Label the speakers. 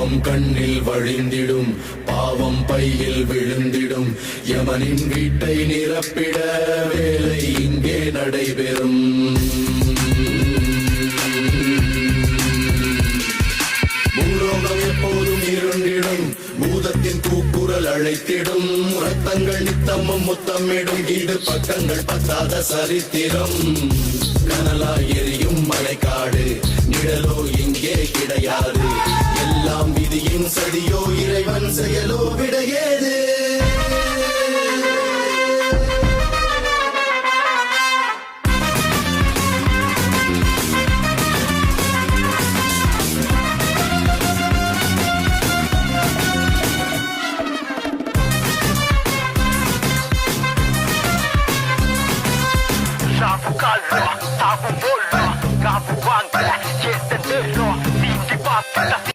Speaker 1: பாவம் கண்ணில் வழிந்திடும், பாவம் பையில் விழுந்திடும். யமனின் வீட்டை நிரப்பிட வேலை இங்கே நடைபெறும். பூலோகம் எப்போதும் இருண்டிடும், பூதத்தின் கூக்குரல் அழைத்திடும். ரத்தங்கள் நித்தமும் முத்தமிடும், ஈடு பக்கங்கள் பத்தாத சரித்திரம். கனலாய் எரியும் மலைக்காடு, நிழலோ இங்கே கிடையாது. எல்லாம் விதியின் சதியோ, இறைவன் செயலோ, விடையேது?